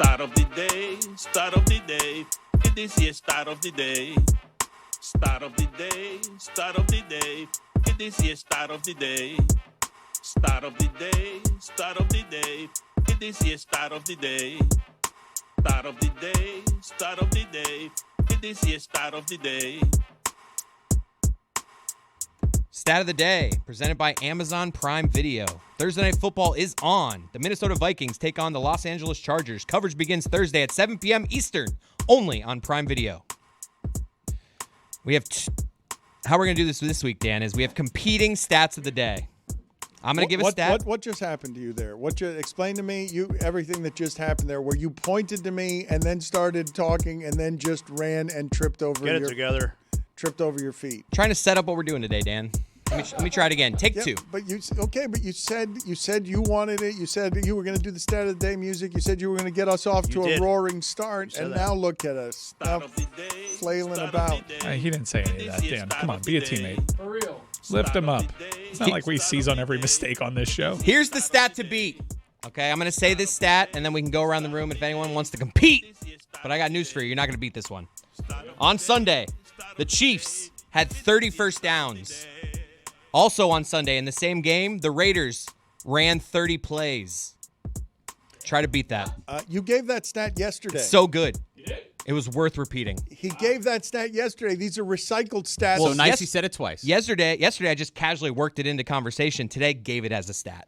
Start of the day, start of the day. It is here, start of the day. Start of the day, start of the day. It is here, start of the day. Start of the day, start of the day. It is here, start of the day. Start of the day, start of the day. It is here, start of the day. Stat of the day, presented by Amazon Prime Video. Thursday Night Football is on. The Minnesota Vikings take on the Los Angeles Chargers. Coverage begins Thursday at 7 p.m. Eastern, only on Prime Video. We have how we're going to do this week, Dan, is we have competing stats of the day. I'm going to give a stat. What just happened to you there? Explain to me everything that just happened there, where you pointed to me and then started talking and then just ran and tripped over tripped over your feet. Trying to set up what we're doing today, Dan. Let me try it again. Take two. But you said you wanted it. You said you were going to do the stat of the day music. You said you were going to get us off to a roaring start, and now look at us, now flailing about. He didn't say any of that, Dan. Come on, be a teammate. For real. Lift him up. It's not like we seize on every mistake on this show. Here's the stat to beat. Okay, I'm going to say this stat, and then we can go around the room if anyone wants to compete. But I got news for you. You're not going to beat this one. On Sunday, the Chiefs had 30 first downs. Also on Sunday, in the same game, the Raiders ran 30 plays. Try to beat that. You gave that stat yesterday. So good. It was worth repeating. He gave that stat yesterday. These are recycled stats. Well, so nice he said it twice. Yesterday I just casually worked it into conversation. Today, gave it as a stat.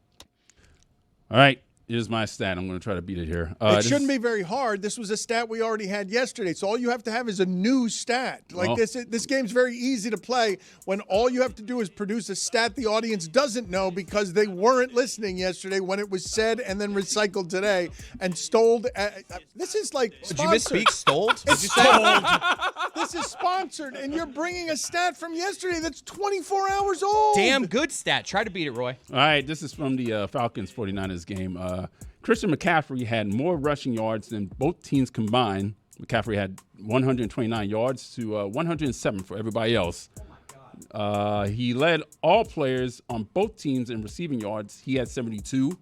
All right. Here's my stat. I'm going to try to beat it here. It shouldn't be very hard. This was a stat we already had yesterday. So all you have to have is a new stat. This game's very easy to play when all you have to do is produce a stat the audience doesn't know because they weren't listening yesterday when it was said and then recycled today and stole. This is like sponsored. Did you misspeak? Stoled? It's stoled. This is sponsored, and you're bringing a stat from yesterday that's 24 hours old. Damn good stat. Try to beat it, Roy. All right. This is from the Falcons 49ers game. Christian McCaffrey had more rushing yards than both teams combined. McCaffrey had 129 yards to 107 for everybody else. He led all players on both teams in receiving yards. He had 72,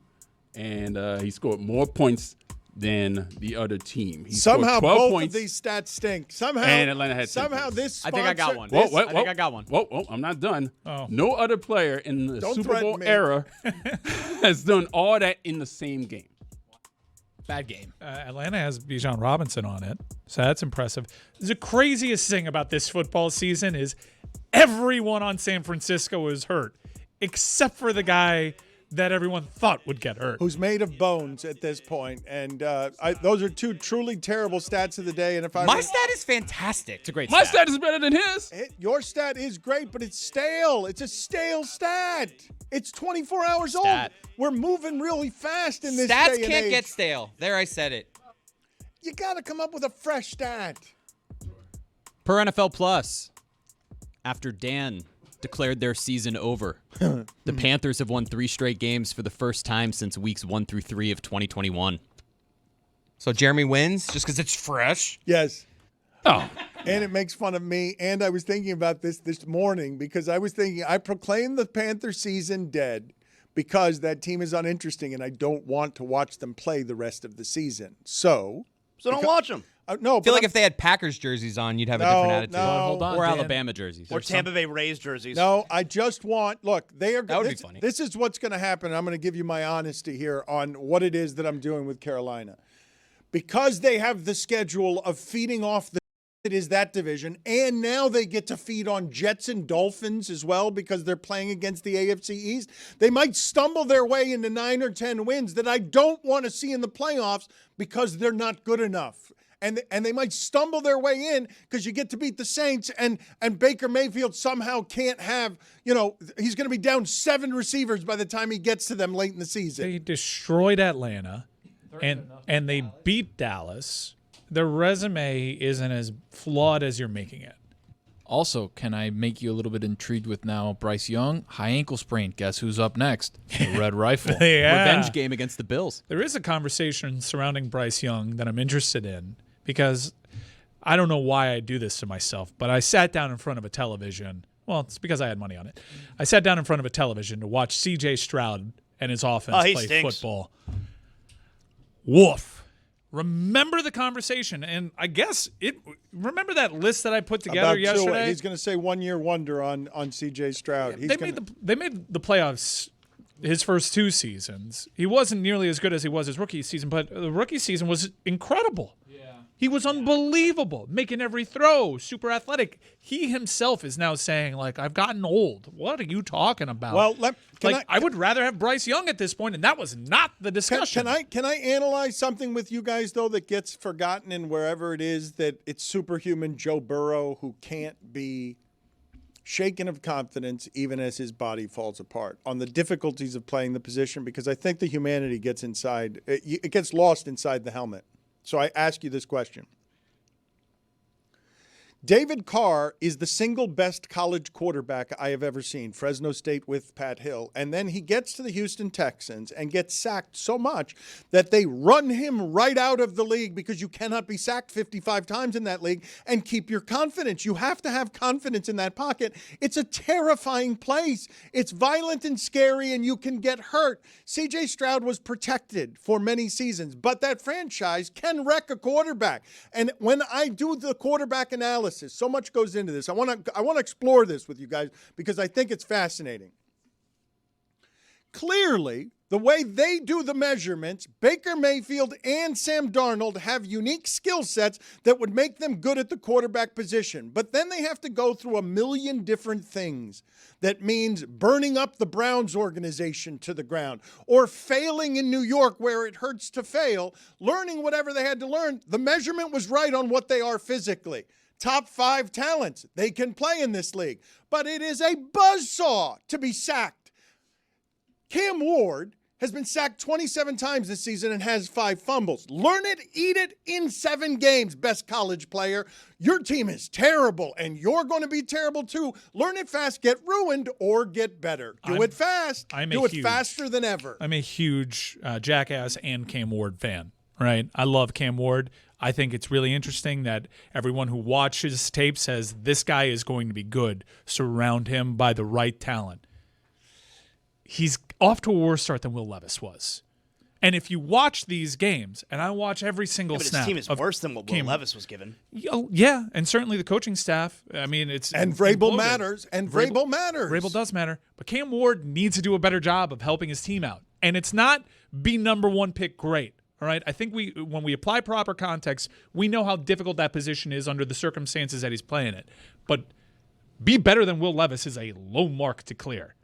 and he scored more points than the other team. He somehow scored 12 both points, of these stats stink. Somehow, and Atlanta had this. I think I got one. Whoa, I think I got one. Whoa, I'm not done. Oh. No other player in the Super Bowl era has done all that in the same game. Bad game. Atlanta has Bijan Robinson on it, so that's impressive. The craziest thing about this football season is everyone on San Francisco is hurt, except for the guy that everyone thought would get hurt. Who's made of bones at this point. And those are two truly terrible stats of the day. And My stat is fantastic. It's a great My stat. stat is better than his. Your stat is great, but it's stale. It's a stale stat. It's 24 hours old. We're moving really fast in this Stats day and can't age. get stale. There, I said it. You got to come up with a fresh stat. Per NFL Plus, after Dan declared their season over, the Panthers have won 3 straight games for the first time since weeks 1 through 3 of 2021. So Jeremy wins just because it's fresh? Yes. Oh. And it makes fun of me. And I was thinking about this morning because I was thinking I proclaimed the Panther season dead because that team is uninteresting and I don't want to watch them play the rest of the season. So don't watch them. No, I feel like if they had Packers jerseys on, you'd have a different attitude. Hold on, or Dan. Alabama jerseys. Or Tampa Bay Rays jerseys. No, I just want – look, they are – That would be funny. This is what's going to happen. I'm going to give you my honesty here on what it is that I'm doing with Carolina. Because they have the schedule of feeding off the – it is that division, and now they get to feed on Jets and Dolphins as well because they're playing against the AFC East. They might stumble their way into 9 or 10 wins that I don't want to see in the playoffs because they're not good enough. And they might stumble their way in because you get to beat the Saints and Baker Mayfield somehow can't have, he's going to be down 7 receivers by the time he gets to them late in the season. They destroyed Atlanta and they beat Dallas. Their resume isn't as flawed as you're making it. Also, can I make you a little bit intrigued with now Bryce Young? High ankle sprain. Guess who's up next? The Red Rifle. Yeah. Revenge game against the Bills. There is a conversation surrounding Bryce Young that I'm interested in because I don't know why I do this to myself, but I sat down in front of a television. Well, it's because I had money on it. I sat down in front of a television to watch C.J. Stroud and his offense play stinks. football. Woof. remember the conversation, and I guess remember that list that I put together About yesterday? He's going to say 1 year wonder on C.J. Stroud. They made the playoffs his first 2 seasons. He wasn't nearly as good as he was his rookie season, but the rookie season was incredible. He was unbelievable, making every throw, super athletic. He himself is now saying, like, I've gotten old. What are you talking about? Well, I would rather have Bryce Young at this point, and that was not the discussion. Can I analyze something with you guys, though, that gets forgotten in wherever it is that it's superhuman Joe Burrow who can't be shaken of confidence even as his body falls apart on the difficulties of playing the position, because I think the humanity gets inside. It gets lost inside the helmet. So I ask you this question. David Carr is the single best college quarterback I have ever seen, Fresno State with Pat Hill. And then he gets to the Houston Texans and gets sacked so much that they run him right out of the league because you cannot be sacked 55 times in that league and keep your confidence. You have to have confidence in that pocket. It's a terrifying place. It's violent and scary, and you can get hurt. C.J. Stroud was protected for many seasons, but that franchise can wreck a quarterback. And when I do the quarterback analysis, so much goes into this. I want to explore this with you guys because I think it's fascinating. Clearly, the way they do the measurements, Baker Mayfield and Sam Darnold have unique skill sets that would make them good at the quarterback position. But then they have to go through a million different things. That means burning up the Browns organization to the ground or failing in New York where it hurts to fail, learning whatever they had to learn. The measurement was right on what they are physically. Top 5 talents. They can play in this league. But it is a buzzsaw to be sacked. Cam Ward has been sacked 27 times this season and has 5 fumbles. Learn it, eat it in 7 games, best college player. Your team is terrible, and you're going to be terrible too. Learn it fast, get ruined, or get better. Do it fast. Do it faster than ever. I'm a huge Jackass and Cam Ward fan, right? I love Cam Ward. I think it's really interesting that everyone who watches tape says this guy is going to be good. Surround him by the right talent. He's off to a worse start than Will Levis was. And if you watch these games, and I watch every single but snap. His team is worse than what Will Levis was given. Yeah, and certainly the coaching staff. I mean, it's and Vrabel matters. And Vrabel matters. Vrabel does matter. But Cam Ward needs to do a better job of helping his team out. And it's not be number 1 pick great. All right, I think when we apply proper context, we know how difficult that position is under the circumstances that he's playing it. But be better than Will Levis is a low mark to clear,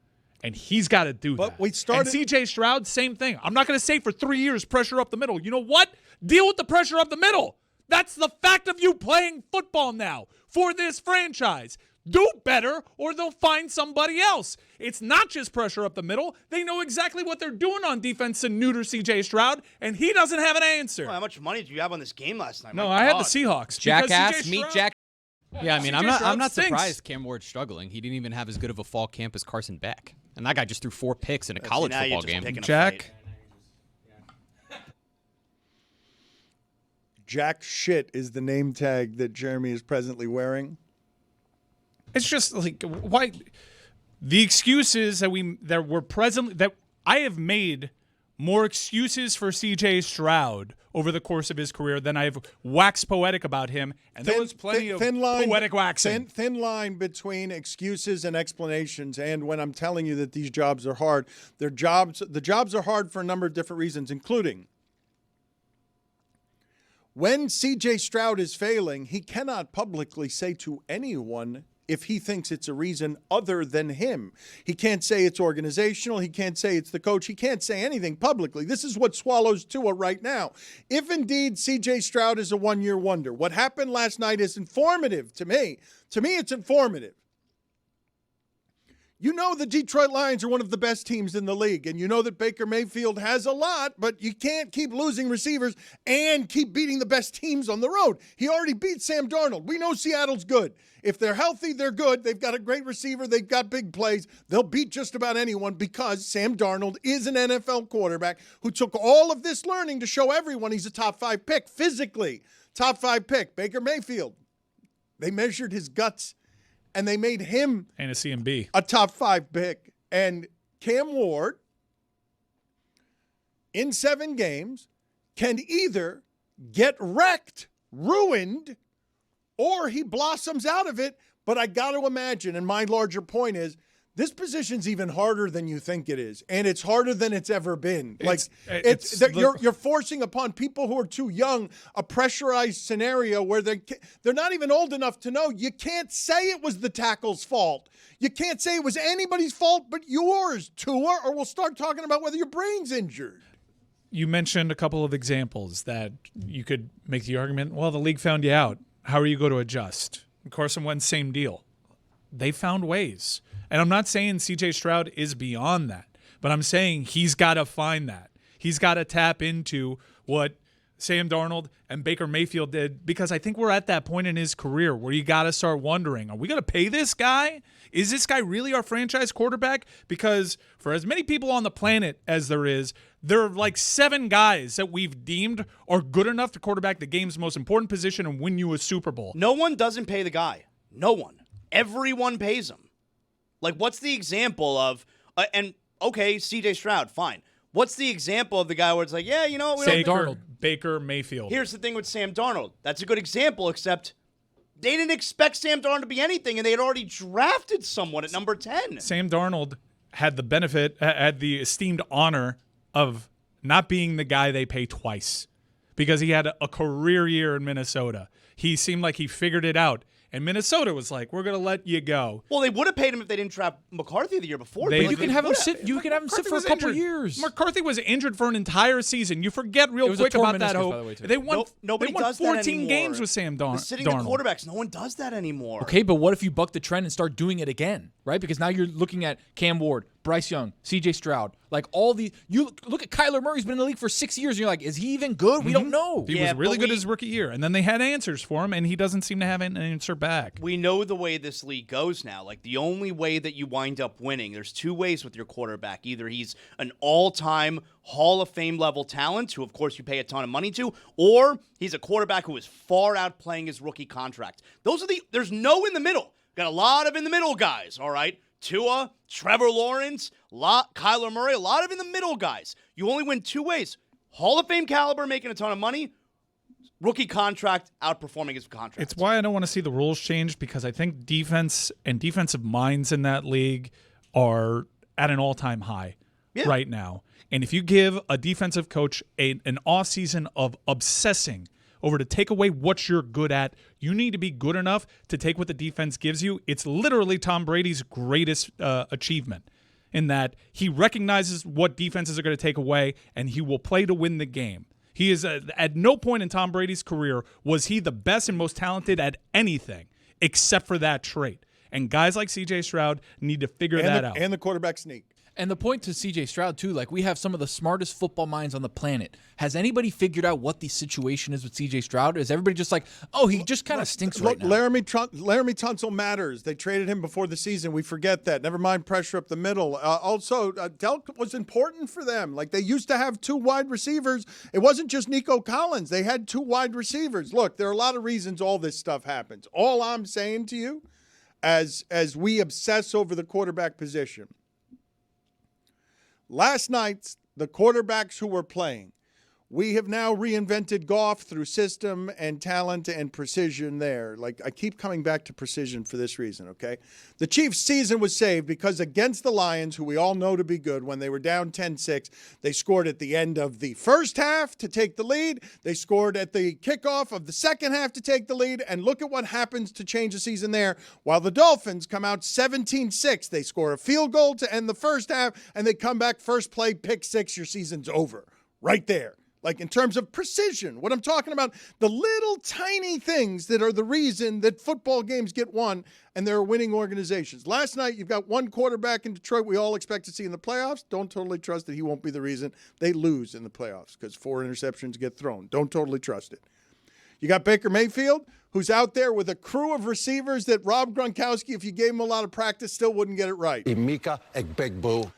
and he's got to do that. And C.J. Stroud, same thing. I'm not going to say for 3 years pressure up the middle. You know what? Deal with the pressure up the middle. That's the fact of you playing football now for this franchise. Do better, or they'll find somebody else. It's not just pressure up the middle. They know exactly what they're doing on defense to neuter C.J. Stroud, and he doesn't have an answer. Well, how much money did you have on this game last night? No, I had the Seahawks. Jackass, meet Jack. Yeah, I mean, I'm not stinks. surprised Cam Ward's struggling. He didn't even have as good of a fall camp as Carson Beck. And that guy just threw 4 picks in a college football game. Jack Shit is the name tag that Jeremy is presently wearing. It's just like why the excuses that were present that I have made more excuses for C.J. Stroud over the course of his career than I've waxed poetic about him, and there was plenty of poetic waxing. Thin line between excuses and explanations, and when I'm telling you that these jobs are hard, the jobs are hard for a number of different reasons, including when C.J. Stroud is failing, he cannot publicly say to anyone if he thinks it's a reason other than him. He can't say it's organizational. He can't say it's the coach. He can't say anything publicly. This is what swallows Tua right now. If indeed C.J. Stroud is a 1-year wonder, what happened last night is informative to me. To me, it's informative. You know the Detroit Lions are one of the best teams in the league, and you know that Baker Mayfield has a lot, but you can't keep losing receivers and keep beating the best teams on the road. He already beat Sam Darnold. We know Seattle's good. If they're healthy, they're good. They've got a great receiver. They've got big plays. They'll beat just about anyone because Sam Darnold is an NFL quarterback who took all of this learning to show everyone he's a top 5 pick, physically. Top 5 pick. Baker Mayfield. They measured his guts. And they made him and a CMB a top 5 pick. And Cam Ward, in 7 games, can either get wrecked, ruined, or he blossoms out of it. But I got to imagine, and my larger point is, this position's even harder than you think it is, and it's harder than it's ever been. You're forcing upon people who are too young a pressurized scenario where they're not even old enough to know. You can't say it was the tackle's fault. You can't say it was anybody's fault but yours, Tua, or we'll start talking about whether your brain's injured. You mentioned a couple of examples that you could make the argument, well, the league found you out. How are you going to adjust? Carson Wentz, same deal. They found ways. And I'm not saying C.J. Stroud is beyond that, but I'm saying he's got to find that. He's got to tap into what Sam Darnold and Baker Mayfield did, because I think we're at that point in his career where you got to start wondering, are we going to pay this guy? Is this guy really our franchise quarterback? Because for as many people on the planet as there are like 7 guys that we've deemed are good enough to quarterback the game's most important position and win you a Super Bowl. No one doesn't pay the guy. No one. Everyone pays him. Like, what's the example of, C.J. Stroud, fine. What's the example of the guy where it's like, yeah, you know, Baker Mayfield. Here's the thing with Sam Darnold. That's a good example, except they didn't expect Sam Darnold to be anything, and they had already drafted someone at number 10. Sam Darnold had the esteemed honor of not being the guy they pay twice because he had a career year in Minnesota. He seemed like he figured it out. And Minnesota was like, "We're going to let you go." Well, they would have paid him if they didn't draft McCarthy the year before. You can have him sit. You can have him sit for a couple years. McCarthy was injured for an entire season. You forget real quick about that hope. They won. Nobody won does 14 that games with Sam Darnold. Sitting the quarterbacks. No one does that anymore. Okay, but what if you buck the trend and start doing it again, right? Because now you're looking at Cam Ward, Bryce Young, C.J. Stroud, like all the. You look at Kyler Murray's been in the league for 6 years, and you're like, is he even good? We don't know. He was really good his rookie year, and then they had answers for him, and he doesn't seem to have an answer back. We know the way this league goes now. Like, the only way that you wind up winning, there's 2 ways with your quarterback. Either he's an all-time Hall of Fame level talent, who of course you pay a ton of money to, or he's a quarterback who is far outplaying his rookie contract. There's no in the middle. Got a lot of in the middle guys, all right? Tua, Trevor Lawrence, Kyler Murray, a lot of in the middle guys. You only win 2 ways. Hall of Fame caliber, making a ton of money. Rookie contract, outperforming his contract. It's why I don't want to see the rules changed, because I think defense and defensive minds in that league are at an all-time high right now. And if you give a defensive coach an offseason of obsessing over to take away what you're good at, you need to be good enough to take what the defense gives you. It's literally Tom Brady's greatest achievement, in that he recognizes what defenses are going to take away, and he will play to win the game. He is at no point in Tom Brady's career was he the best and most talented at anything except for that trait. And guys like C.J. Stroud need to figure that out. And the quarterback sneak. And the point to C.J. Stroud, too, like, we have some of the smartest football minds on the planet. Has anybody figured out what the situation is with C.J. Stroud? Is everybody just like, oh, he just kind of stinks right now? Laramie Tunsil matters. They traded him before the season. We forget that. Never mind pressure up the middle. Also, Delk was important for them. Like, they used to have 2 wide receivers. It wasn't just Nico Collins. They had 2 wide receivers. Look, there are a lot of reasons all this stuff happens. All I'm saying to you, as we obsess over the quarterback position, last night, the quarterbacks who were playing, we have now reinvented Goff through system and talent and precision there. Like, I keep coming back to precision for this reason, okay? The Chiefs' season was saved because against the Lions, who we all know to be good, when they were down 10-6, they scored at the end of the first half to take the lead. They scored at the kickoff of the second half to take the lead. And look at what happens to change the season there. While the Dolphins come out 17-6, they score a field goal to end the first half, and they come back first play, pick 6, your season's over. Right there. Like, in terms of precision, what I'm talking about, the little tiny things that are the reason that football games get won, and there are winning organizations. Last night, you've got one quarterback in Detroit we all expect to see in the playoffs. Don't totally trust that he won't be the reason they lose in the playoffs, because 4 interceptions get thrown. Don't totally trust it. You got Baker Mayfield, who's out there with a crew of receivers that Rob Gronkowski, if you gave him a lot of practice, still wouldn't get it right. Mika Egbegboo.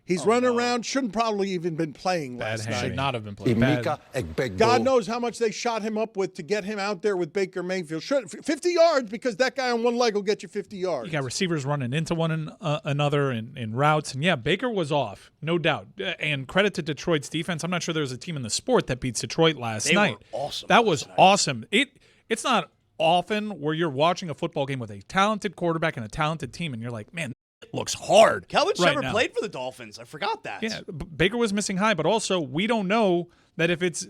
He's running around, shouldn't probably even been playing last night. Should not have been playing. God knows how much they shot him up with to get him out there with Baker Mayfield. 50 yards, because that guy on one leg will get you 50 yards. You got receivers running into one another in routes. And, yeah, Baker was off, no doubt. And credit to Detroit's defense. I'm not sure there was a team in the sport that beats Detroit last night. They were awesome. That was awesome. It's not often where you're watching a football game with a talented quarterback and a talented team, and you're like, man, it looks hard. Kelvin right never now. played for the Dolphins. I forgot that. Yeah, Baker was missing high, but also we don't know that if it's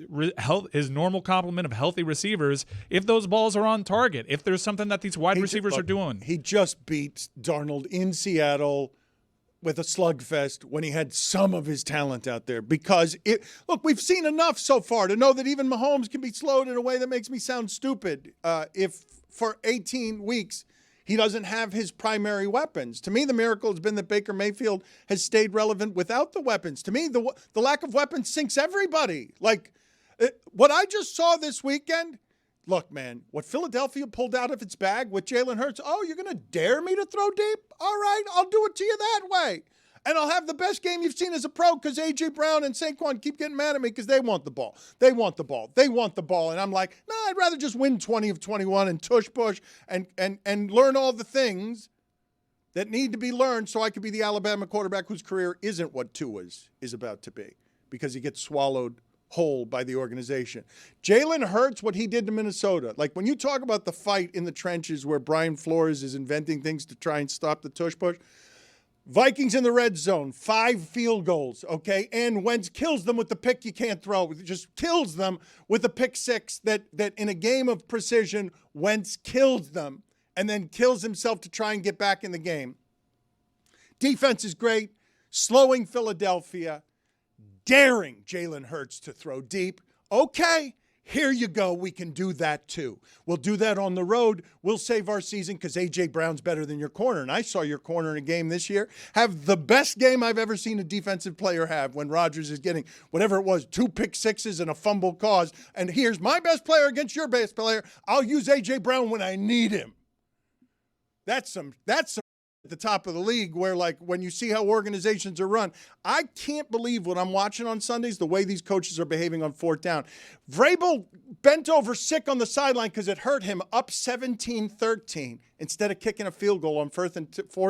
his normal complement of healthy receivers, if those balls are on target, if there's something that these wide receivers are doing. He just beat Darnold in Seattle with a slugfest when he had some of his talent out there. Because, look, we've seen enough so far to know that even Mahomes can be slowed in a way that makes me sound stupid if for 18 weeks he doesn't have his primary weapons. To me, the miracle has been that Baker Mayfield has stayed relevant without the weapons. To me, the lack of weapons sinks everybody. Like, what I just saw this weekend, look, man, what Philadelphia pulled out of its bag with Jalen Hurts, oh, you're going to dare me to throw deep? All right, I'll do it to you that way. And I'll have the best game you've seen as a pro because A.J. Brown and Saquon keep getting mad at me because they want the ball. They want the ball. They want the ball. And I'm like, no, I'd rather just win 20 of 21 and tush push and learn all the things that need to be learned so I could be the Alabama quarterback whose career isn't what Tua's is about to be because he gets swallowed whole by the organization. Jalen Hurts, what he did to Minnesota. Like when you talk about the fight in the trenches where Brian Flores is inventing things to try and stop the tush push, Vikings in the red zone, 5 field goals, okay? And Wentz kills them with the pick you can't throw. Just kills them with a pick six that in a game of precision, Wentz kills them and then kills himself to try and get back in the game. Defense is great. Slowing Philadelphia. Daring Jalen Hurts to throw deep. Okay, here you go. We can do that too. We'll do that on the road. We'll save our season because A.J. Brown's better than your corner. And I saw your corner in a game this year have the best game I've ever seen a defensive player have when Rodgers is getting whatever it was, 2 pick sixes and a fumble caused. And here's my best player against your best player. I'll use A.J. Brown when I need him. That's some at the top of the league where, like, when you see how organizations are run, I can't believe what I'm watching on Sundays, the way these coaches are behaving on 4th down. Vrabel bent over sick on the sideline because it hurt him, up 17-13. Instead of kicking a field goal on 4th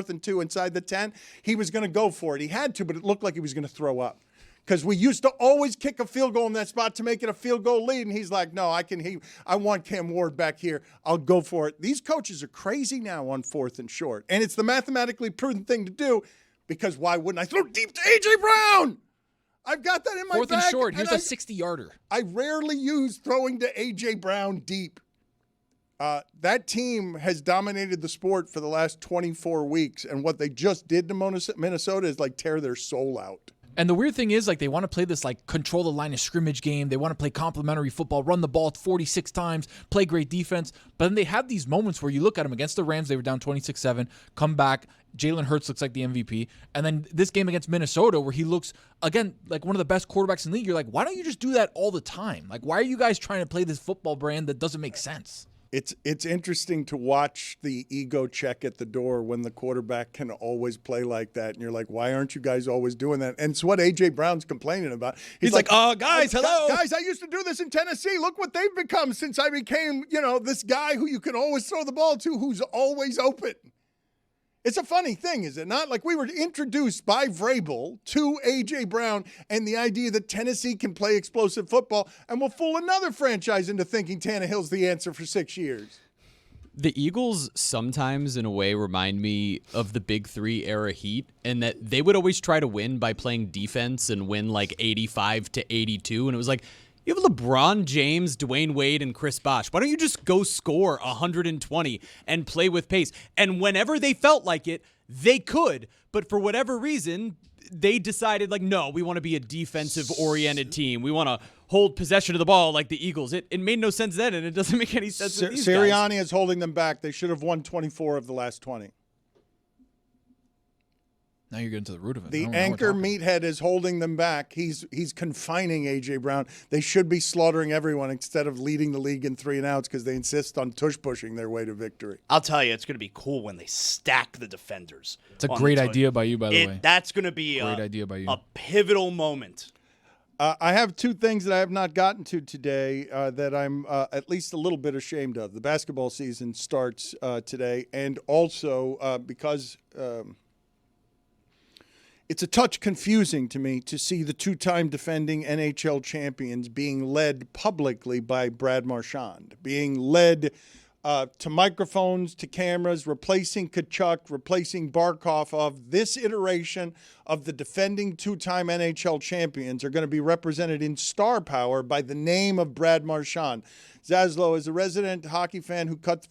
and 2 inside the 10, he was going to go for it. He had to, but it looked like he was going to throw up. Because we used to always kick a field goal in that spot to make it a field goal lead. And he's like, no, I want Cam Ward back here. I'll go for it. These coaches are crazy now on 4th and short. And it's the mathematically prudent thing to do because why wouldn't I throw deep to A.J. Brown? I've got that in my bag. 4th and short. Here's a 60-yarder. I rarely use throwing to A.J. Brown deep. That team has dominated the sport for the last 24 weeks. And what they just did to Minnesota is like tear their soul out. And the weird thing is, like, they want to play this, like, control the line of scrimmage game. They want to play complementary football, run the ball 46 times, play great defense. But then they have these moments where you look at them against the Rams, they were down 26-7, come back, Jalen Hurts looks like the MVP. And then this game against Minnesota where he looks, again, like one of the best quarterbacks in the league. You're like, why don't you just do that all the time? Like, why are you guys trying to play this football brand that doesn't make sense? It's interesting to watch the ego check at the door when the quarterback can always play like that. And you're like, why aren't you guys always doing that? And it's what A.J. Brown's complaining about. He's like, guys, hello. Guys, I used to do this in Tennessee. Look what they've become since I became, this guy who you can always throw the ball to who's always open. It's a funny thing, is it not? Like, we were introduced by Vrabel to A.J. Brown and the idea that Tennessee can play explosive football, and we'll fool another franchise into thinking Tannehill's the answer for 6 years. The Eagles sometimes, in a way, remind me of the Big Three era Heat, in that they would always try to win by playing defense and win like 85-82, and it was like, you have LeBron James, Dwayne Wade, and Chris Bosh. Why don't you just go score 120 and play with pace? And whenever they felt like it, they could. But for whatever reason, they decided, like, no, we want to be a defensive-oriented team. We want to hold possession of the ball like the Eagles. It made no sense then, and it doesn't make any sense with these guys. Sirianni is holding them back. They should have won 24 of the last 20. Now you're getting to the root of it. The Now we're anchor talking. meathead is holding them back. He's confining A.J. Brown. They should be slaughtering everyone instead of leading the league in 3 and outs because they insist on tush-pushing their way to victory. I'll tell you, it's going to be cool when they stack the defenders. It's a great idea by you, by the way. That's going to be Great idea by you. a pivotal moment. I have 2 things that I have not gotten to today that I'm at least a little bit ashamed of. The basketball season starts today, and also because it's a touch confusing to me to see the 2-time defending NHL champions being led publicly by Brad Marchand, being led to microphones, to cameras, replacing Kachuk, replacing Barkov. Of this iteration of the defending 2-time NHL champions are going to be represented in star power by the name of Brad Marchand. Zaslow is a resident hockey fan who cut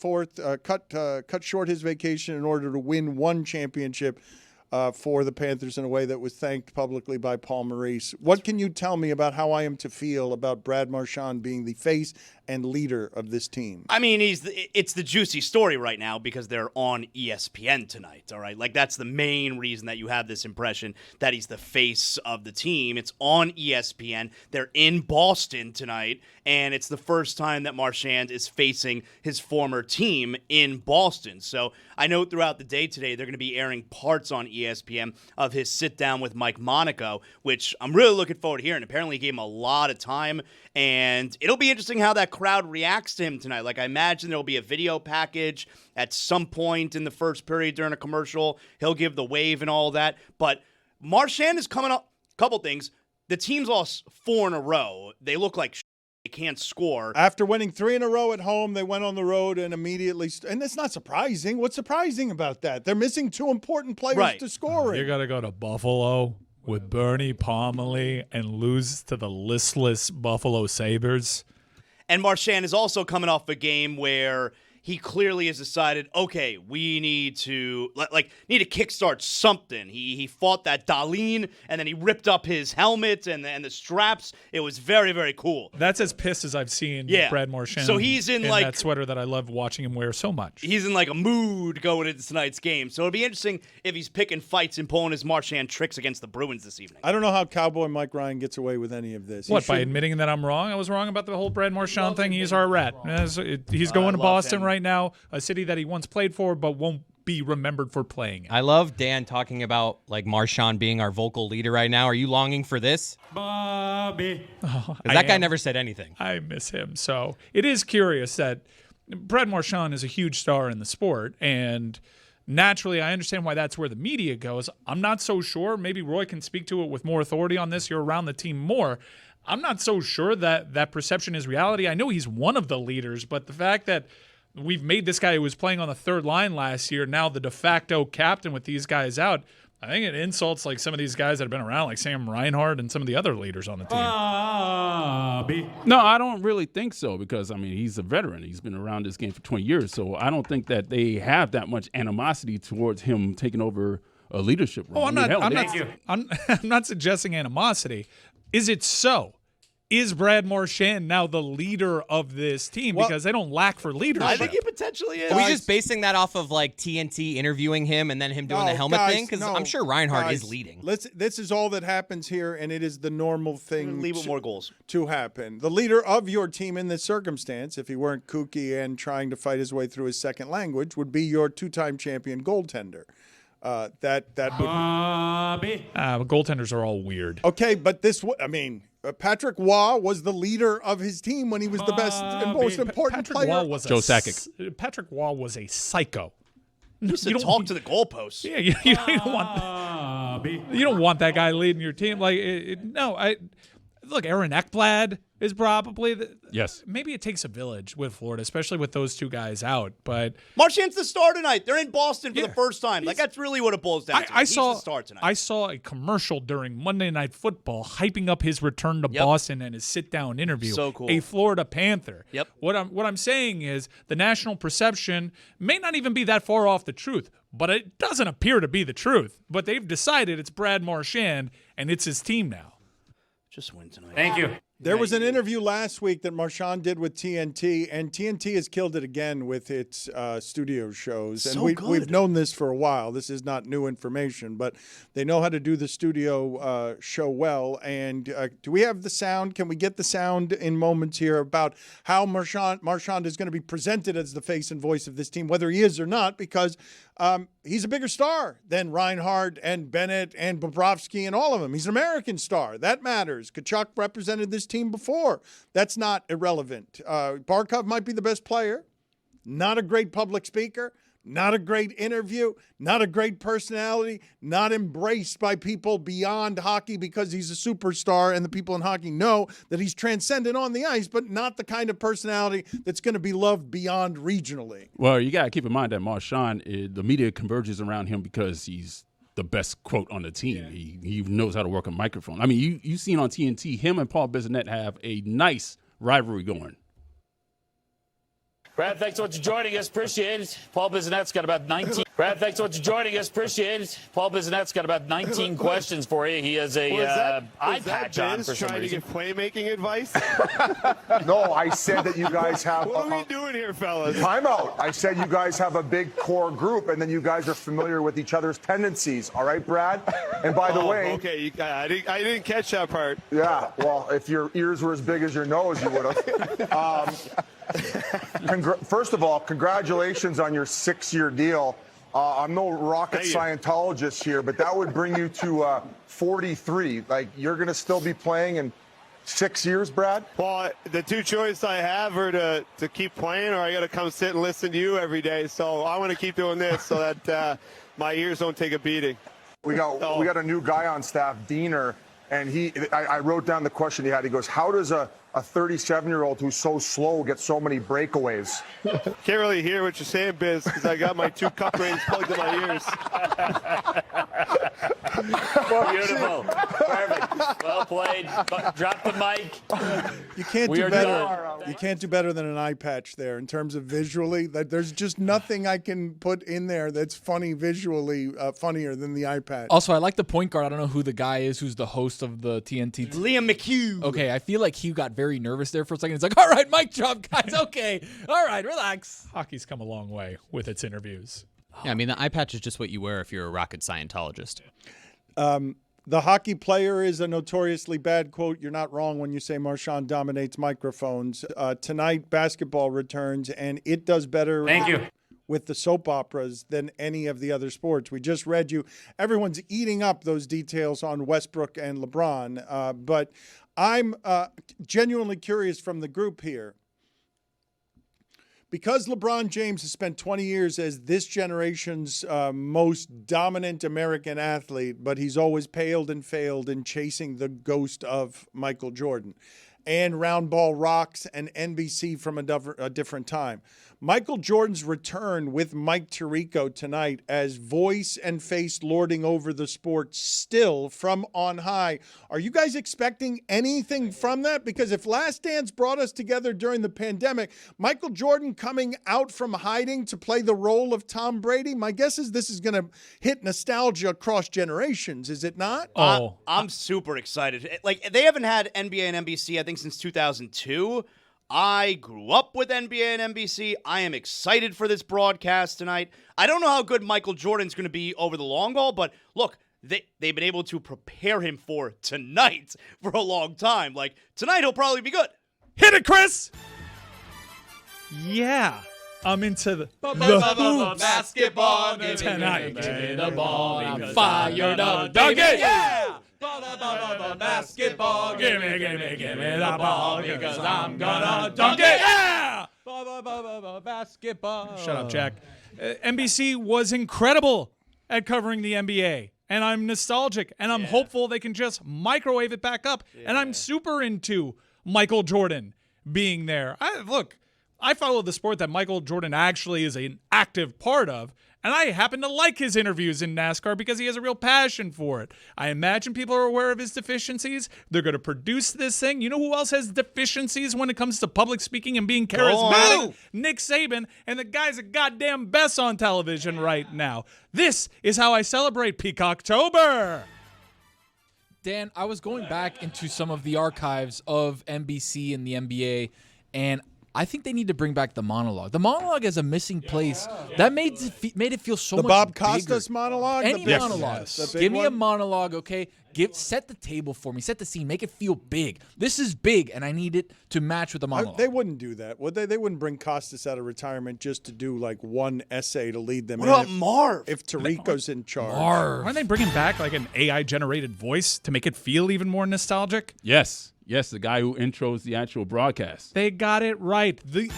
short his vacation in order to win 1 championship for the Panthers in a way that was thanked publicly by Paul Maurice. What can you tell me about how I am to feel about Brad Marchand being the face and leader of this team? I mean, it's the juicy story right now because they're on ESPN tonight, all right? Like, that's the main reason that you have this impression that he's the face of the team. It's on ESPN. They're in Boston tonight, and it's the first time that Marchand is facing his former team in Boston. So I know throughout the day today, they're going to be airing parts on ESPN of his sit-down with Mike Monaco, which I'm really looking forward to hearing. Apparently, he gave him a lot of time, and it'll be interesting how that crowd reacts to him tonight. Like, I imagine there'll be a video package at some point in the first period during a commercial. He'll give the wave and all that. But Marchand is coming up. Couple things. The team's lost 4 in a row. They look like they can't score. After winning 3 in a row at home, they went on the road and immediately and that's not surprising. What's surprising about that? They're missing 2 important players to score it. You got to go to Buffalo with Bernie Pomeroy and lose to the listless Buffalo Sabres. And Marchand is also coming off a game where he clearly has decided, okay, we need to kickstart something. He fought that Dahlin, and then he ripped up his helmet and the straps. It was very, very cool. That's as pissed as I've seen Brad Marchand. So he's in that sweater that I love watching him wear so much. He's in like a mood going into tonight's game. So it'll be interesting if he's picking fights and pulling his Marchand tricks against the Bruins this evening. I don't know how Cowboy Mike Ryan gets away with any of this. By admitting that I'm wrong? I was wrong about the whole Brad Marchand thing. He's our rat. He's going to Boston right now, a city that he once played for but won't be remembered for playing in. I love Dan talking about like Marchand being our vocal leader right now. Are you longing for this? Bobby. That guy never said anything. I miss him. So it is curious that Brad Marchand is a huge star in the sport, and naturally I understand why that's where the media goes. I'm not so sure. Maybe Roy can speak to it with more authority on this. You're around the team more. I'm not so sure that that perception is reality. I know he's one of the leaders, but the fact that we've made this guy who was playing on the 3rd line last year now the de facto captain with these guys out, I think it insults like some of these guys that have been around, like Sam Reinhart and some of the other leaders on the team. No, I don't really think so because, I mean, he's a veteran. He's been around this game for 20 years, so I don't think that they have that much animosity towards him taking over a leadership role. I'm not suggesting animosity. Is it so? Is Brad Marchand now the leader of this team? Because they don't lack for leadership. I think he potentially is. Are we just basing that off of like TNT interviewing him and then him doing the helmet thing? Because I'm sure Reinhart is leading. This is all that happens here, and it is the normal thing leave with more goals to happen. The leader of your team in this circumstance, if he weren't kooky and trying to fight his way through his second language, would be your 2-time champion goaltender. That would. Goaltenders are all weird. Okay, but Patrick Waugh was the leader of his team when he was the best and most important player. Joe Sakic. Patrick Waugh was a psycho. You used to talk to the goalposts. Yeah, you don't want that guy leading your team. Like, look, Aaron Ekblad is probably yes. Maybe it takes a village with Florida, especially with those 2 guys out. But Marchand's the star tonight. They're in Boston for the first time. Like, that's really what it boils down to. He's the star tonight. I saw a commercial during Monday Night Football hyping up his return to Boston and his sit-down interview. So cool. A Florida Panther. Yep. What I'm saying is the national perception may not even be that far off the truth, but it doesn't appear to be the truth. But they've decided it's Brad Marchand and it's his team now. Just win tonight. Thank you. There was an interview last week that Marchand did with TNT, and TNT has killed it again with its studio shows. And we've known this for a while. This is not new information, but they know how to do the studio show well. And do we have the sound? Can we get the sound in moments here about how Marchand is going to be presented as the face and voice of this team, whether he is or not, because he's a bigger star than Reinhardt and Bennett and Bobrovsky and all of them. He's an American star. That matters. Kachuk represented this team before. That's not irrelevant. Barkov might be the best player. Not a great public speaker. Not a great interview. Not a great personality. Not embraced by people beyond hockey because he's a superstar, and the people in hockey know that he's transcendent on the ice, but not the kind of personality that's going to be loved beyond regionally. Well, you got to keep in mind that Marchand, the media converges around him because he's the best quote on the team. Yeah. He knows how to work a microphone. I mean, you've seen on TNT, him and Paul Bissonnette have a nice rivalry going. Brad, thanks so much for joining us. Appreciate it. Paul Bissonnette's got about 19. Brad, thanks so much for joining us. Appreciate it. Paul Bissonnette's got about 19 questions for you. He has a eye patch on for some reason. Trying to get playmaking advice? No, I said that you guys have. What are we doing here, fellas? Time out. I said you guys have a big core group, and then you guys are familiar with each other's tendencies. All right, Brad? And by the way. Okay, I didn't catch that part. Yeah, well, if your ears were as big as your nose, you would have. First of all, congratulations on your 6-year deal. I'm no rocket Scientologist here, but that would bring you to 43. Like, you're going to still be playing in 6 years, Brad? Well, the two choices I have are to keep playing, or I got to come sit and listen to you every day. So I want to keep doing this so that my ears don't take a beating. We got a new guy on staff, Diener, and I wrote down the question he had. He goes, how does a 37-year-old who's so slow get so many breakaways? Can't really hear what you're saying, Biz, because I got my 2 cup rings plugged in my ears. Beautiful. Perfect. Well played. Drop the mic. You can't do better. You can't do better than an eye patch there in terms of visually. There's just nothing I can put in there that's funny visually, funnier than the eye patch. Also, I like the point guard. I don't know who the guy is who's the host of the TNT. Liam McHugh. Okay, I feel like he got very nervous there for a second. He's like, all right, mic drop, guys. Okay. All right, relax. Hockey's come a long way with its interviews. Yeah, I mean, the eye patch is just what you wear if you're a rocket Scientologist. The hockey player is a notoriously bad quote. You're not wrong when you say Marchand dominates microphones. Tonight, basketball returns, and it does better. Thank you. With the soap operas than any of the other sports. We just read you. Everyone's eating up those details on Westbrook and LeBron. But I'm genuinely curious from the group here. Because LeBron James has spent 20 years as this generation's most dominant American athlete, but he's always paled and failed in chasing the ghost of Michael Jordan and Round Ball Rocks and NBC from a different time. Michael Jordan's return with Mike Tirico tonight as voice and face lording over the sport still from on high. Are you guys expecting anything from that? Because if Last Dance brought us together during the pandemic, Michael Jordan coming out from hiding to play the role of Tom Brady, my guess is this is going to hit nostalgia across generations, is it not? I'm super excited. Like, they haven't had NBA and NBC, I think, since 2002. I grew up with NBA and NBC. I am excited for this broadcast tonight. I don't know how good Michael Jordan's going to be over the long haul, but look, they've been able to prepare him for tonight for a long time. Like, tonight he'll probably be good. Hit it, Chris! Yeah. I'm into the hoops basketball tonight. The ball I'm fired up. Dunk it! Yeah! Basketball, give me the ball because I'm gonna dunk it. Yeah! Basketball. Shut up, Jack. NBC was incredible at covering the NBA, and I'm nostalgic, and I'm hopeful they can just microwave it back up, and I'm super into Michael Jordan being there. I follow the sport that Michael Jordan actually is an active part of, and I happen to like his interviews in NASCAR because he has a real passion for it. I imagine people are aware of his deficiencies. They're going to produce this thing. You know who else has deficiencies when it comes to public speaking and being charismatic? Nick Saban, and the guy's a goddamn best on television right now. This is how I celebrate Peacocktober. Dan, I was going back into some of the archives of NBC and the NBA, and I think they need to bring back the monologue. The monologue is a missing place. That made it feel so much bigger. The Bob Costas monologue? Any monologue. Yes. Give me a monologue, okay? Set the table for me. Set the scene. Make it feel big. This is big, and I need it to match with the monologue. They wouldn't do that, would they? They wouldn't bring Costas out of retirement just to do like one essay to lead them. What about Marv? If Tirico's in charge. Aren't they bringing back like an AI-generated voice to make it feel even more nostalgic? Yes, the guy who intros the actual broadcast. They got it right. The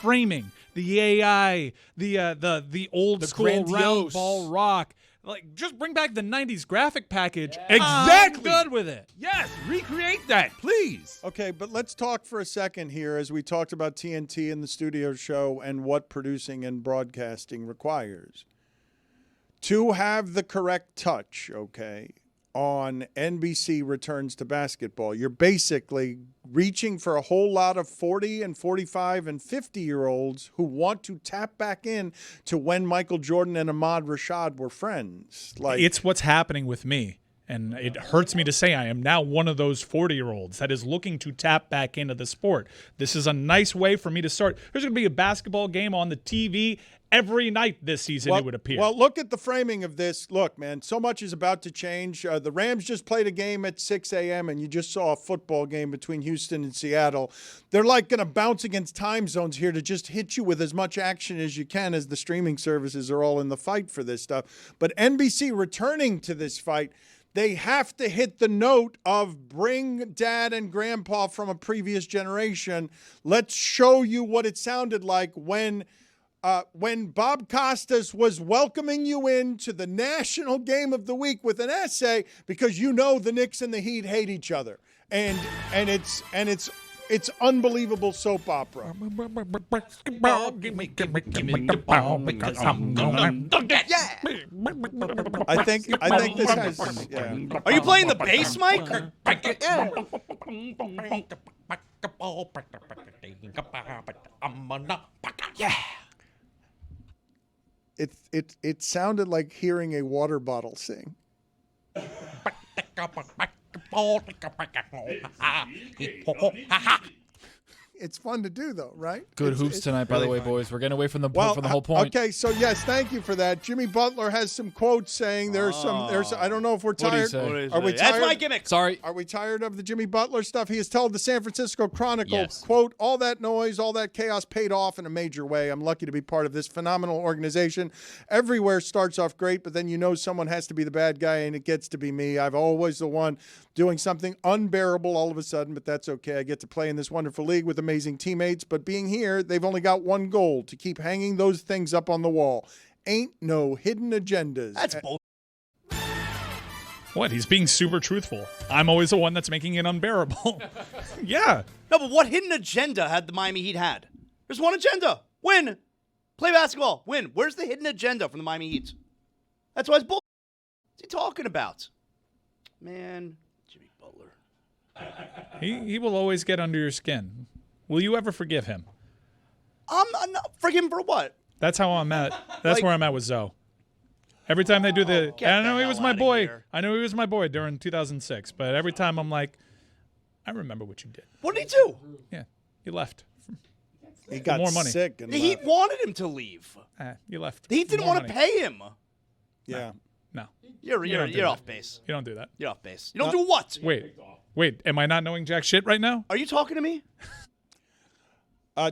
framing, the AI, the old school round ball rock. Like, just bring back the 90s graphic package. Exactly. I'm good with it. Yes, recreate that, please. Okay, but let's talk for a second here as we talked about TNT and the studio show and what producing and broadcasting requires. To have the correct touch, okay, on NBC Returns to Basketball, you're basically reaching for a whole lot of 40 and 45 and 50-year-olds who want to tap back in to when Michael Jordan and Ahmad Rashad were friends. Like, it's what's happening with me. And it hurts me to say I am now one of those 40-year-olds that is looking to tap back into the sport. This is a nice way for me to start. There's going to be a basketball game on the TV every night this season, it would appear. Well, look at the framing of this. Look, man, so much is about to change. The Rams just played a game at 6 a.m., and you just saw a football game between Houston and Seattle. They're like going to bounce against time zones here to just hit you with as much action as you can, as the streaming services are all in the fight for this stuff. But NBC returning to this fight, they have to hit the note of bring dad and grandpa from a previous generation. Let's show you what it sounded like when Bob Costas was welcoming you into the national game of the week with an essay, because you know the Knicks and the Heat hate each other, and it's unbelievable soap opera. I think this has. Yeah. Are you playing the bass, Mike? Yeah. It sounded like hearing a water bottle sing. It's fun to do, though, right? Good hoops tonight, by the way, boys. We're getting away from the whole point. Okay, so yes, thank you for that. Jimmy Butler has some quotes saying there's I don't know if we're tired. Are we tired? That's my gimmick. Sorry. Are we tired of the Jimmy Butler stuff? He has told the San Francisco Chronicle, quote, all that noise, all that chaos paid off in a major way. I'm lucky to be part of this phenomenal organization. Everywhere starts off great, but then you know someone has to be the bad guy, and it gets to be me. I've always the one doing something unbearable all of a sudden, but that's okay. I get to play in this wonderful league with amazing teammates, but being here, they've only got one goal: to keep hanging those things up on the wall. Ain't no hidden agendas. That's bull. What? He's being super truthful. I'm always the one that's making it unbearable. Yeah. No, but what hidden agenda had the Miami Heat had? There's one agenda: win, play basketball, win. Where's the hidden agenda from the Miami Heat? That's why it's bull. What's he talking about? Man, Jimmy Butler. He will always get under your skin. Will you ever forgive him? Forgive him for what? That's how I'm at. That's where I'm at with Zoe. Every time they do I know he was my boy. I know he was my boy during 2006, but every time I'm like, I remember what you did. What did he do? Yeah, he left. He got more money. sick. And the Heat wanted him to leave. He left. The Heat didn't want to pay him. Yeah. No. You're off base. You don't do that. You're off base. You don't do what? Wait. Am I not knowing jack shit right now? Are you talking to me?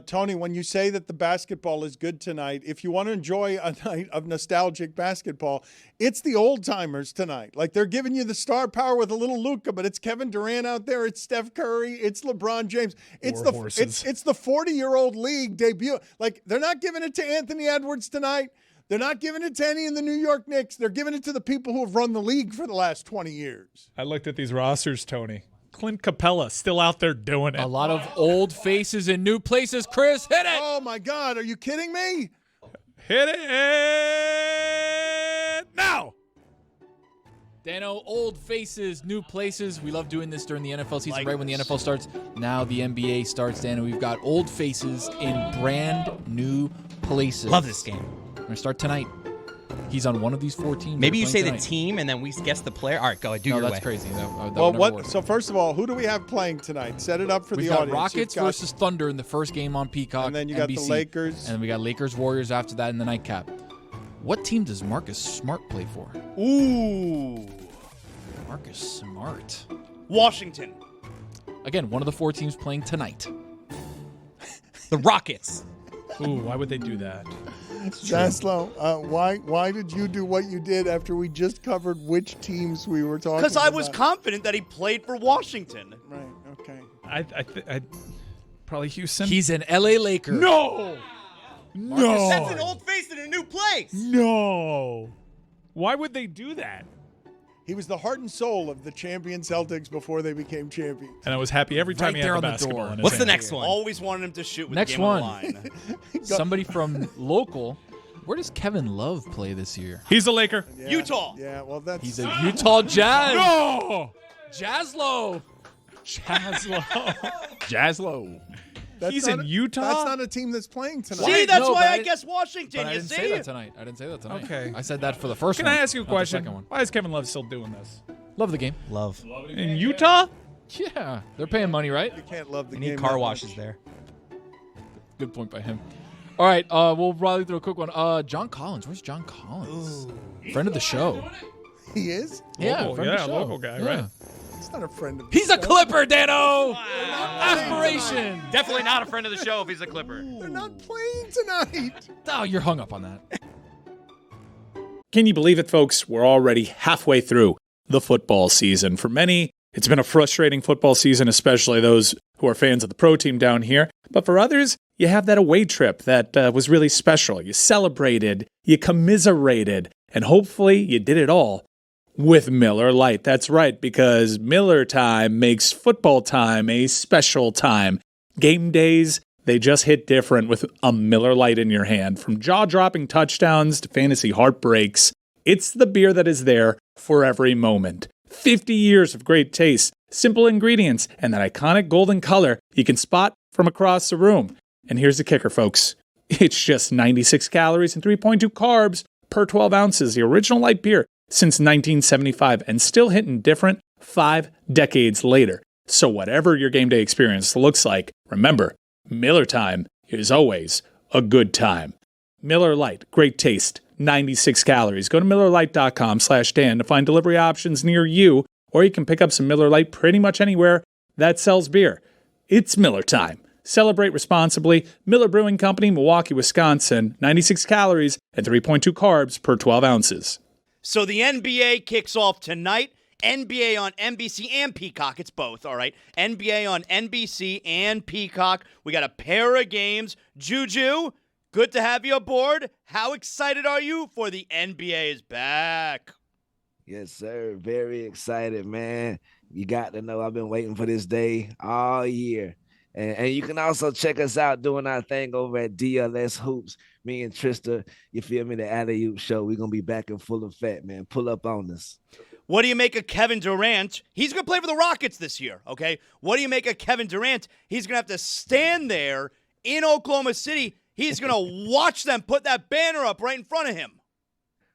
Tony, when you say that the basketball is good tonight, if you want to enjoy a night of nostalgic basketball, it's the old timers tonight. Like, they're giving you the star power with a little Luka, but it's Kevin Durant out there, it's Steph Curry, it's LeBron James. It's the 40-year-old league debut. Like, they're not giving it to Anthony Edwards tonight. They're not giving it to any of the New York Knicks. They're giving it to the people who have run the league for the last 20 years. I looked at these rosters, Tony. Clint Capella still out there doing it. A lot of old faces in new places. Chris, hit it! Oh, my God. Are you kidding me? Hit it now! Dano, old faces, new places. We love doing this during the NFL season, right when the NFL starts. Now the NBA starts, Dano. We've got old faces in brand new places. Love this game. We're going to start tonight. He's on one of these 4 teams. Maybe you that are say playing the tonight. team, and then we guess the player. All right, go ahead. Do No, your that's way. crazy. That Well, would never what? work. So first of all, who do we have playing tonight? Set it up for We've the got audience. Rockets You've got- versus Thunder in the first game on Peacock. And then you got the NBC. Lakers. And then we got Lakers Warriors after that in the nightcap. What team does Marcus Smart play for? Ooh. Marcus Smart. Washington. Again, one of the 4 teams playing tonight. The Rockets. Ooh, why would they do that? Zaslow, why did you do what you did after we just covered which teams we were talking about? Because I was confident that he played for Washington. Right, okay. I probably Houston. He's an LA Laker. No. That's an old face in a new place. No. Why would they do that? He was the heart and soul of the champion Celtics before they became champions. And I was happy every time Right he there had the on the basketball door. in his What's the hand. next one? Always wanted him to shoot with Next the game one. on the line. Somebody from local. Where does Kevin Love play this year? He's a Laker. Yeah, Utah. Yeah, well, that's... He's a Utah Jazz. No. Jazzlo. Jaslow. that's He's not in a- Utah? That's not a team that's playing tonight. See, that's No, why but I I- guess Washington. But I You didn't see? say that tonight. Okay. I said that for the first Can one. I ask you a not the question? second one. Why is Kevin Love still doing this? Love the game. Love. In Utah? Yeah, they're paying money, right? You can't love the We game. need car that washes much. there. Good point by him. All right, we'll probably through a quick one. John Collins. Where's John Collins? Friend of the show. He is? Yeah, Local, friend of the show. local guy, Yeah. right? He's not a friend of He's a Clipper, Dano. Aspiration. Definitely not a friend of the show if he's a Clipper. They're not playing tonight. Oh, you're hung up on that. Can you believe it, folks? We're already halfway through the football season. For many, it's been a frustrating football season, especially those who are fans of the pro team down here. But for others, you have that away trip that was really special. You celebrated, you commiserated, and hopefully you did it all with Miller Lite. That's right, because Miller time makes football time a special time. Game days, they just hit different with a Miller Lite in your hand. From jaw-dropping touchdowns to fantasy heartbreaks, it's the beer that is there for every moment. 50 years of great taste, simple ingredients, and that iconic golden color you can spot from across the room. And here's the kicker, folks. It's just 96 calories and 3.2 carbs per 12 ounces. The original light beer since 1975 and still hitting different 5 decades later. So whatever your game day experience looks like, remember, Miller time is always a good time. Miller Lite, great taste, 96 calories. Go to MillerLite.com/Dan to find delivery options near you, or you can pick up some Miller Lite pretty much anywhere that sells beer. It's Miller time. Celebrate responsibly. Miller Brewing Company, Milwaukee, Wisconsin, 96 calories and 3.2 carbs per 12 ounces. So the NBA kicks off tonight. NBA on NBC and Peacock. It's both, all right. NBA on NBC and Peacock. We got a pair of games. Juju, good to have you aboard. How excited are you for the NBA is back? Yes, sir. Very excited, man. You got to know I've been waiting for this day all year. And you can also check us out doing our thing over at DLS Hoops. Me and Trista, you feel me, the Alley-Oop Show. We're going to be back in full effect, man. Pull up on us. What do you make of Kevin Durant? He's going to play for the Rockets this year, okay? What do you make of Kevin Durant? He's going to have to stand there in Oklahoma City. He's going to watch them put that banner up right in front of him.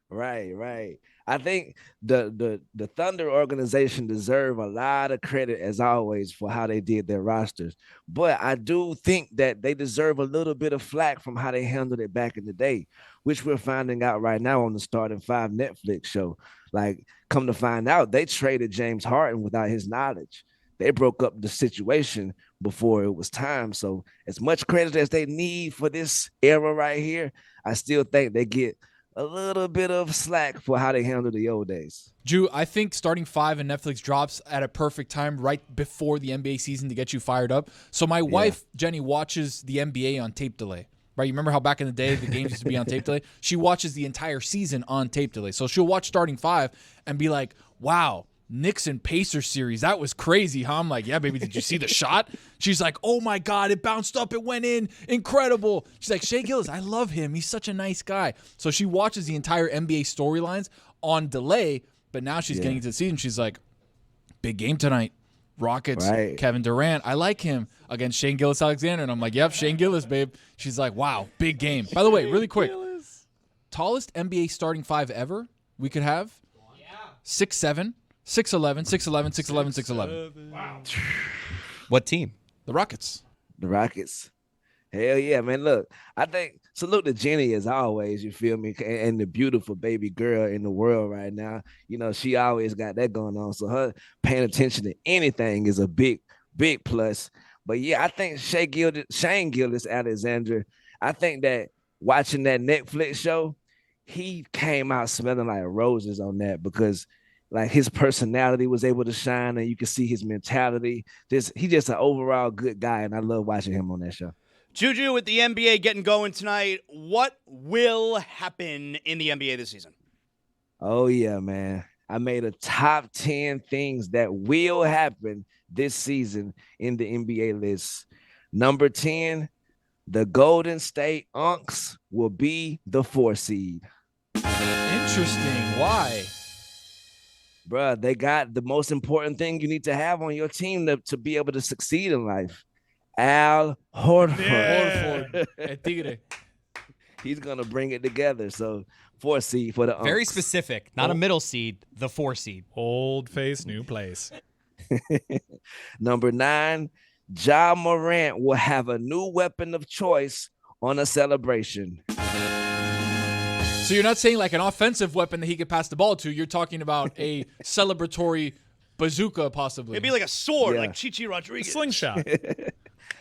Right. I think the Thunder organization deserve a lot of credit, as always, for how they did their rosters. But I do think that they deserve a little bit of flack from how they handled it back in the day, which we're finding out right now on the Starting Five Netflix show. Like, come to find out, they traded James Harden without his knowledge. They broke up the situation before it was time. So as much credit as they need for this era right here, I still think they get a little bit of slack for how they handled the old days. Drew, I think Starting Five and Netflix drops at a perfect time right before the NBA season to get you fired up. So my wife, Jenny, watches the NBA on tape delay. Right? You remember how back in the day the games used to be on tape delay? She watches the entire season on tape delay. So she'll watch Starting Five and be like, wow, Knicks and Pacers series, that was crazy, huh? I'm like, yeah, baby, did you see the shot? She's like, oh my God, it bounced up, it went in, incredible. She's like, Shea Gillis, I love him. He's such a nice guy. So she watches the entire NBA storylines on delay, but now she's getting into the season. She's like, big game tonight. Rockets, Kevin Durant. I like him against Shane Gillis-Alexander. And I'm like, yep, Shane Gillis, babe. She's like, wow, big game. By the way, really quick, tallest NBA starting five ever we could have. Yeah. 6'7", 6'11", 6'11", 6'11", 6'11". Wow. What team? The Rockets. The Rockets. Hell yeah, man. Look, I think salute to Jenny as always, you feel me? And the beautiful baby girl in the world right now. You know, she always got that going on. So her paying attention to anything is a big, big plus. But yeah, I think Shane Gilgeous-Alexander, I think that watching that Netflix show, he came out smelling like roses on that because like his personality was able to shine and you can see his mentality. He's just an overall good guy, and I love watching him on that show. Juju, with the NBA getting going tonight, what will happen in the NBA this season? Oh, yeah, man. I made a top 10 things that will happen this season in the NBA list. Number 10, the Golden State Unks will be the 4 seed. Interesting. Why? Bruh, they got the most important thing you need to have on your team to be able to succeed in life. Al Horford. Yeah. El Tigre. He's going to bring it together. So 4 seed for the Unks. Very specific. Not a middle seed, the 4 seed. Old face, new place. Number 9, Ja Morant will have a new weapon of choice on a celebration. So you're not saying like an offensive weapon that he could pass the ball to. You're talking about a celebratory bazooka, possibly. It'd be like a sword, Yeah. like Chichi Rodriguez. A slingshot.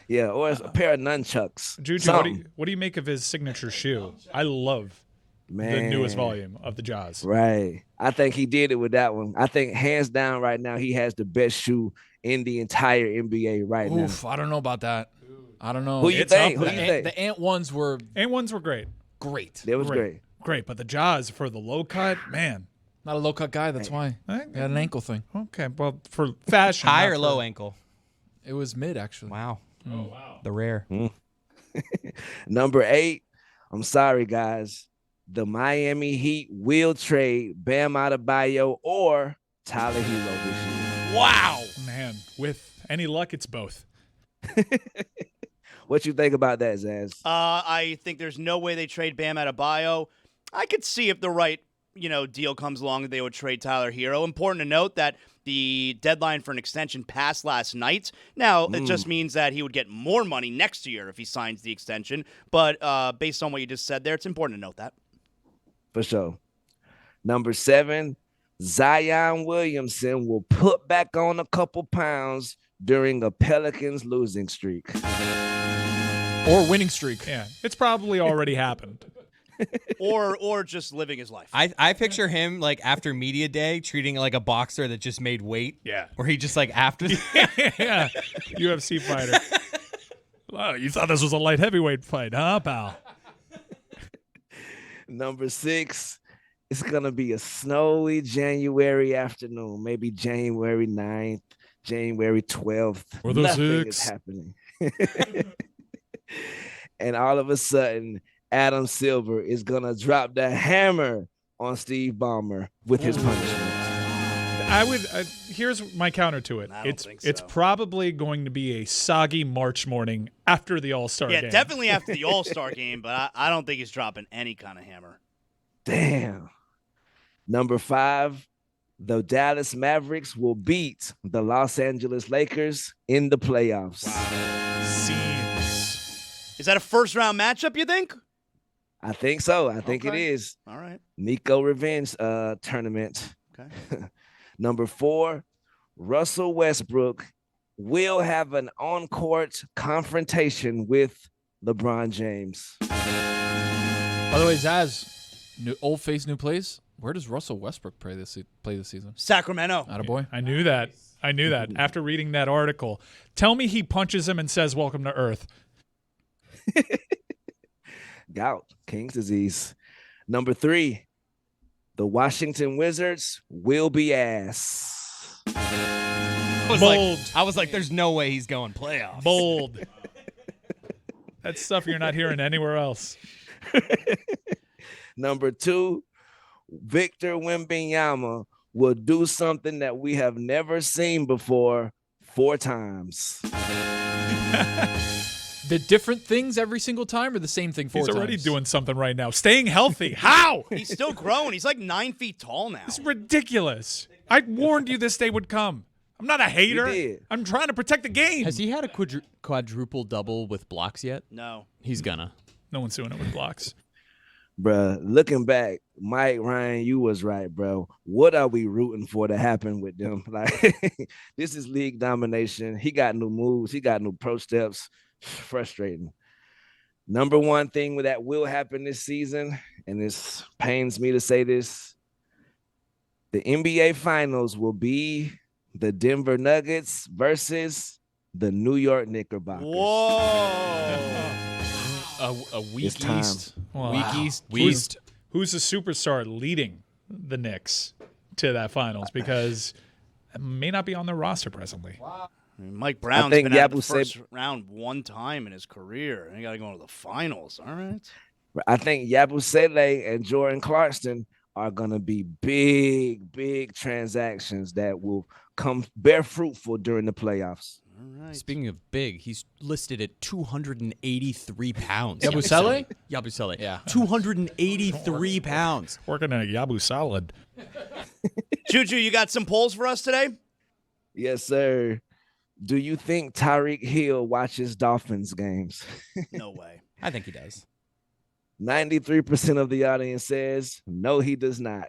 Yeah, or a pair of nunchucks. Juju, what do you make of his signature shoe? I love Man. the newest volume of the Jaws. Right. I think he did it with that one. I think hands down right now he has the best shoe in the entire NBA right Oof, now. I don't know about that. I don't know. Who you It's think? up Who there. you think? The Ant ones were And ones were great. great. It was great. Great, but the Jaws for the low cut, man. Not a low cut guy. That's why. He had an ankle thing. Okay, well, for fashion. High not or for- low ankle? It was mid, actually. Wow. Oh, wow. The rare. Number 8, I'm sorry, guys. The Miami Heat will trade Bam Adebayo or Tyler Hero this year. Wow. Man, with any luck, it's both. What you think about that, Zaz? I think there's no way they trade Bam Adebayo. I could see if the right, deal comes along that they would trade Tyler Hero. Important to note that the deadline for an extension passed last night. Now, it just means that he would get more money next year if he signs the extension. But based on what you just said there, it's important to note that. For sure. Number 7, Zion Williamson will put back on a couple pounds during a Pelicans losing streak. Or winning streak. Yeah, it's probably already happened. or just living his life. I picture him like after media day treating it like a boxer that just made weight. Yeah. Where he just like after Yeah, UFC fighter. Wow, you thought this was a light heavyweight fight, huh, pal? Number 6, it's going to be a snowy January afternoon, maybe January 9th, January 12th. Or the Nothing is 6th. happening. And all of a sudden, Adam Silver is going to drop the hammer on Steve Ballmer with his punishment. I would. Here's my counter to it. I don't think so. It's probably going to be a soggy March morning after the All-Star game. Yeah, definitely after the All-Star game, but I don't think he's dropping any kind of hammer. Damn. Number 5, the Dallas Mavericks will beat the Los Angeles Lakers in the playoffs. Seems. Is that a first-round matchup, you think? I think so. I think it Okay. is. All right. Nico Revenge tournament. Okay. Number 4, Russell Westbrook will have an on-court confrontation with LeBron James. By the way, Zaz, old face, new place. Where does Russell Westbrook play this season? Sacramento. Attaboy. I knew that. After reading that article. Tell me he punches him and says, "Welcome to Earth." Gout, King's disease. Number 3, the Washington Wizards will be ass. Bold. I was like, there's no way he's going playoffs. Bold. That's stuff you're not hearing anywhere else. Number 2, Victor Wembanyama will do something that we have never seen before 4 times. The different things every single time or the same thing 4 He's times? already doing something right now. Staying healthy. How? He's still growing. He's like 9 feet tall now. It's ridiculous. I warned you this day would come. I'm not a hater. did. I'm trying to protect the game. Has he had a quadruple double with blocks yet? No. He's gonna. No one's doing it with blocks. Bruh, looking back, Mike, Ryan, you was right, bro. What are we rooting for to happen with them? Like, this is league domination. He got new moves. He got new pro steps. Frustrating. Number one thing that will happen this season, and this pains me to say this, the NBA Finals will be the Denver Nuggets versus the New York Knickerbockers. Whoa. A week It's time. east. Wow. Week east. Who's the superstar leading the Knicks to that finals? Because it may not be on their roster presently. Mike Brown's think been out of the Yabusele- first round one time in his career. And he got to go to the finals. All right. I think Yabusele and Jordan Clarkson are going to be big transactions that will bear fruitful during the playoffs. All right. Speaking of big, he's listed at 283 pounds. Yabusele? Yabusele. Yeah. 283 pounds. Working a Yabu salad. Juju, you got some polls for us today? Yes, sir. Do you think Tyreek Hill watches Dolphins games? No way. I think he does. 93% of the audience says no, he does not.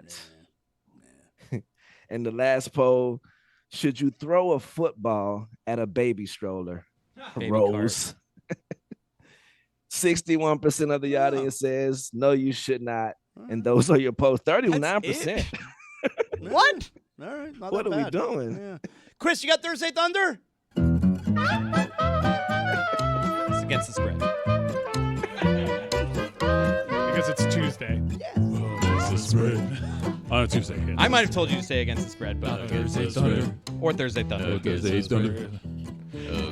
And the last poll, should you throw a football at a baby stroller? Baby Rose. 61% of the audience says no, you should not. And those are your polls. 39%. What? All right. Not What that are we bad. doing? Yeah. Chris, you got Thursday Thunder? It's against the spread. Because it's Tuesday. On a Tuesday. I might have told you to say against the spread, but Thursday Thunder. or Thursday Thunder.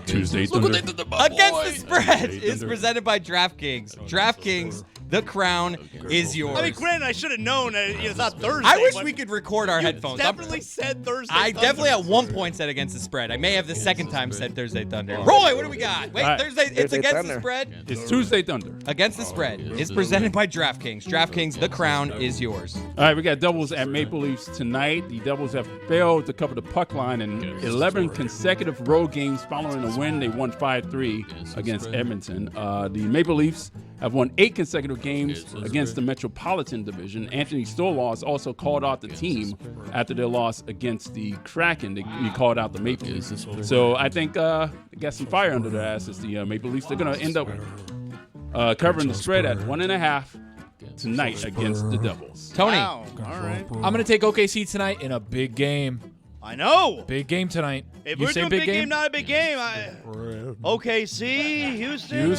Tuesday Look what Thunder. they did to my Against boy. the spread is presented by DraftKings. DraftKings, the crown is yours. I mean, granted, I should have known it's not Thursday. I wish but we could record our you headphones. definitely said Thursday I Thunder. definitely at one point said against the spread. I may have the second time said Thursday Thunder. Roy, what do we got? Wait, All right. Thursday. It's Thursday against Thunder. the spread. It's Tuesday Thunder. Against the spread is presented by DraftKings. DraftKings, the crown is yours. All right, we got Devils at Maple Leafs tonight. The Devils have failed to cover the puck line in 11 consecutive road games following a win. They won 5-3 against Edmonton. The Maple Leafs have won 8 consecutive games against the Metropolitan Division. Anthony Stoloz also called out the team after their loss against the Kraken. He called out the Maple Leafs. So I think they got some fire under their asses, the Maple Leafs. They're going to end up covering the spread at 1.5 tonight against the Devils. Tony. Wow. All right. I'm going to take OKC tonight in a big game. I know. Big game tonight. If You we're say doing big game? not a big game. OKC, Houston.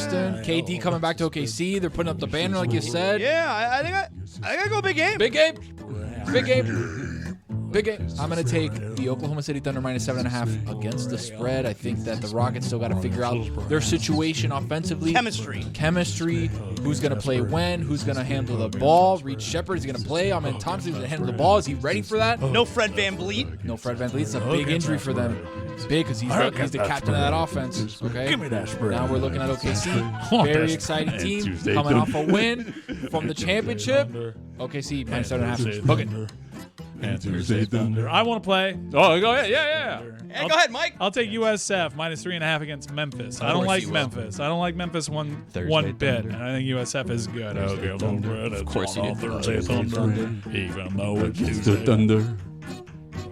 KD coming back to OKC. They're putting up the banner like you said. Yeah, I think I gotta go big game. Big game. Big game. Big game. I'm going to take the Oklahoma City Thunder minus 7.5 against the spread. I think that the Rockets still got to figure out their situation offensively. Chemistry. Who's going to play when? Who's going to handle the ball? Reed Shepard is going to play. Ahmed Thompson is going to handle the ball. Is he ready for that? No Fred VanVleet. No Fred VanVleet. It's a big injury for them. It's big because he's the captain of that offense. Okay. Give me that spread. Now we're looking at OKC. Very exciting team coming off a win from the championship. OKC minus 7.5. Book it. And Tuesday Thunder. I want to play. Oh, go ahead. Yeah. Hey, go ahead, Mike. I'll take USF minus 3.5 against Memphis. I don't like Memphis. I don't like Memphis one bit, and I think USF is good. Of course you do. Thursday Thunder, even though it's Tuesday Thunder.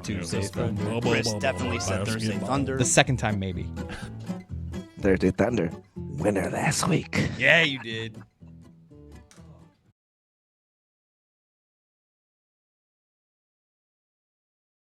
Tuesday Thunder. Chris definitely said Thursday Thunder. The second time, maybe. Thursday Thunder, winner last week. Yeah, you did.